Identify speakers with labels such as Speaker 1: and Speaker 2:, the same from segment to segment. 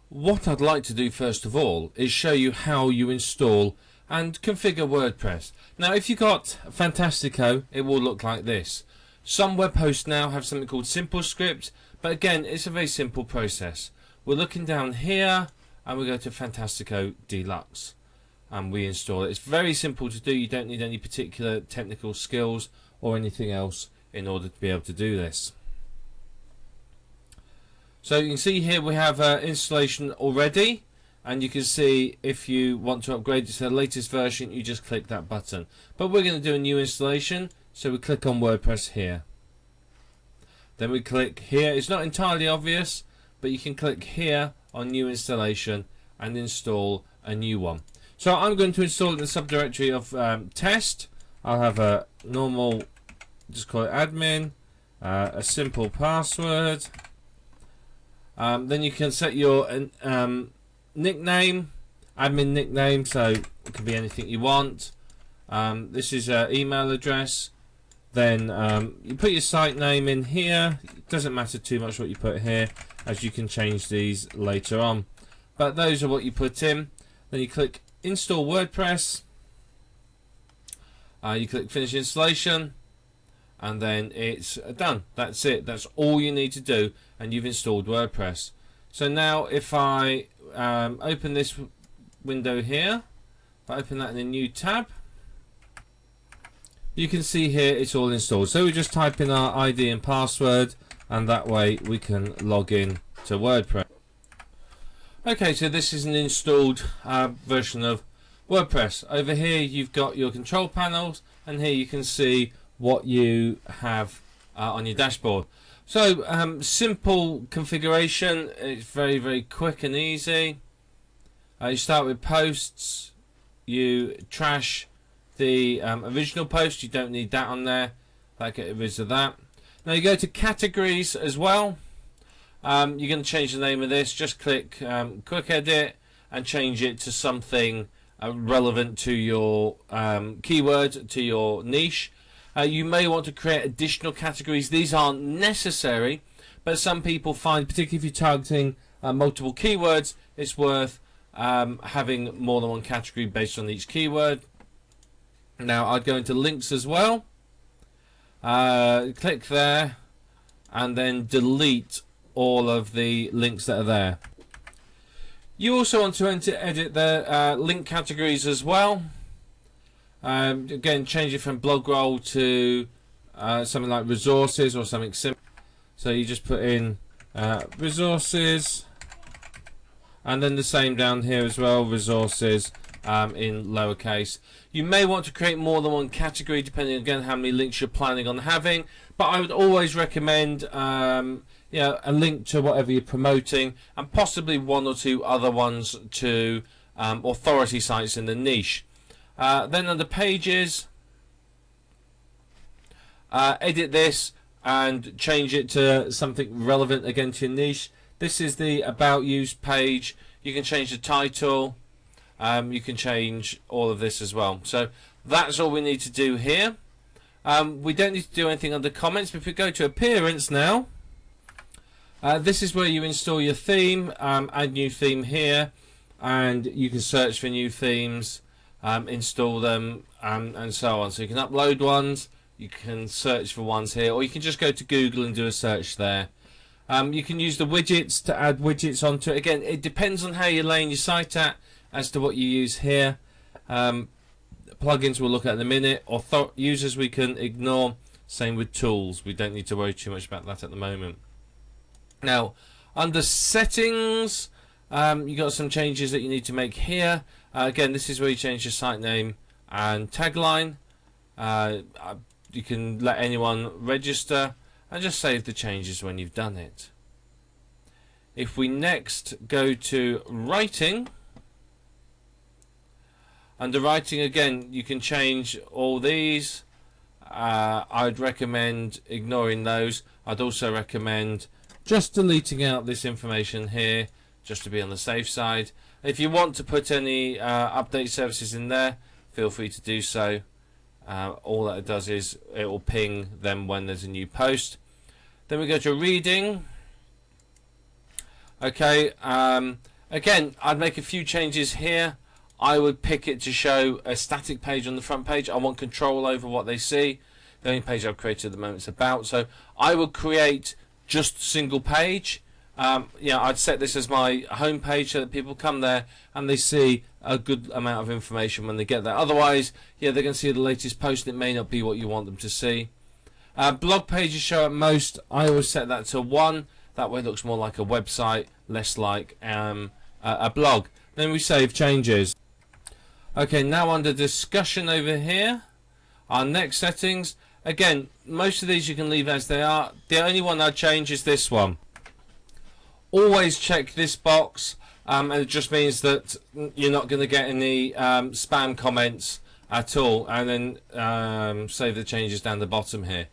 Speaker 1: What I'd like to do first of all is show you how you install and configure WordPress. Now if you've got Fantastico, it will look like this. Some web hosts now have something called SimpleScript, but again it's a very simple process. We're looking down here and we go to Fantastico Deluxe and we install it. It's very simple to do. You don't need any particular technical skills or anything else in order to be able to do this. So you can see here we have installation already, and you can see if you want to upgrade to the latest version you just click that button. But we're going to do a new installation, so we click on WordPress here. Then we click here. It's not entirely obvious, but you can click here on new installation and install a new one. So I'm going to install it in the subdirectory of test. I'll have a normal, just call it admin, a simple password. Then you can set your nickname, admin nickname, so it can be anything you want. This is an email address. Then you put your site name in here. It doesn't matter too much what you put here, as you can change these later on. But those are what you put in. Then you click install WordPress. You click finish installation. And then it's done. That's it. That's all you need to do, and you've installed WordPress. So now if I open this window here, if I open that in a new tab, you can see here it's all installed. So we just type in our ID and password, and that way we can log in to WordPress. Okay, so this is an installed version of WordPress. Over here you've got your control panels, and here you can see what you have on your dashboard. So simple configuration. It's very quick and easy. You start with posts. You trash the original post. You don't need that on there. Get rid of that. Now you go to categories as well. You're going to change the name of this. Just click quick edit and change it to something relevant to your keyword, to your niche. You may want to create additional categories. These aren't necessary, but some people find, particularly if you're targeting multiple keywords, it's worth having more than one category based on each keyword. Now I'd go into links as well. Click there and then delete all of the links that are there. You also want to edit the link categories as well. Again, change it from blog roll to something like resources or something simple. So you just put in resources, and then the same down here as well, resources in lowercase. You may want to create more than one category depending again how many links you're planning on having, but I would always recommend a link to whatever you're promoting, and possibly one or two other ones to authority sites in the niche. Then under pages, edit this and change it to something relevant again to your niche. This is the about you page. You can change the title. You can change all of this as well. So that's all we need to do here. We don't need to do anything under comments. But if we go to appearance now, this is where you install your theme. Add new theme here, and you can search for new themes. Install them and so on. So you can upload ones, you can search for ones here, or you can just go to Google and do a search there. You can use the widgets to add widgets onto it. Again, it depends on how you're laying your site at as to what you use here. Plugins we'll look at in a minute. Users we can ignore. Same with tools. We don't need to worry too much about that at the moment. Now, under settings, you got some changes that you need to make here. Again, this is where you change your site name and tagline. You can let anyone register and just save the changes when you've done it. If we next go to writing, under writing again you can change all these. I'd recommend ignoring those. I'd also recommend just deleting out this information here, just to be on the safe side. If you want to put any update services in there, feel free to do so. All that it does is it will ping them when there's a new post. Then we go to reading. Okay, Again, I'd make a few changes here. I would pick it to show a static page on the front page. I want control over what they see. The only page I've created at the moment is about. So I would create just a single page. I'd set this as my home page so that people come there and they see a good amount of information when they get there. Otherwise, they're going to see the latest post and it may not be what you want them to see. Blog pages show at most. I always set that to 1. That way it looks more like a website, less like a blog. Then we save changes. Okay, now under discussion over here, our next settings. Again, most of these you can leave as they are. The only one I'd change is this one. Always check this box, and it just means that you're not going to get any spam comments at all. And then save the changes down the bottom here.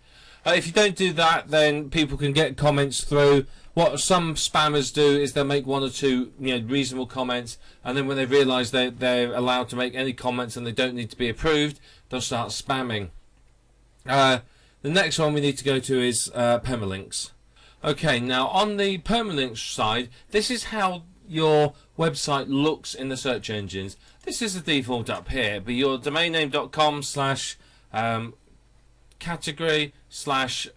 Speaker 1: If you don't do that, then people can get comments through. What some spammers do is they'll make 1 or 2 reasonable comments, and then when they realise they're allowed to make any comments and they don't need to be approved, they'll start spamming. The next one we need to go to is permalinks. Okay, now on the permalinks side, this is how your website looks in the search engines. This is the default up here, but your domainname.com / category /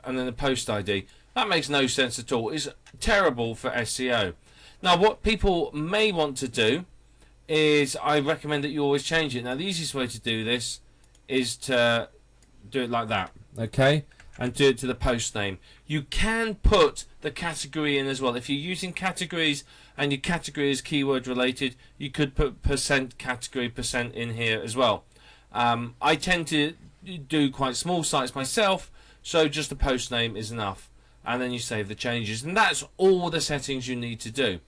Speaker 1: and then the post ID. That makes no sense at all. It's terrible for SEO. Now what people may want to do is, I recommend that you always change it. Now the easiest way to do this is to do it like that, okay, and do it to the post name. You can put the category in as well. If you're using categories and your category is keyword related, you could put %category % in here as well. I tend to do quite small sites myself, so just the post name is enough, and then you save the changes, and that's all the settings you need to do.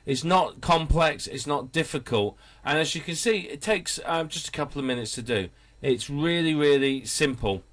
Speaker 1: It's not complex, it's not difficult, and as you can see, it takes just a couple of minutes to do. It's really, really simple.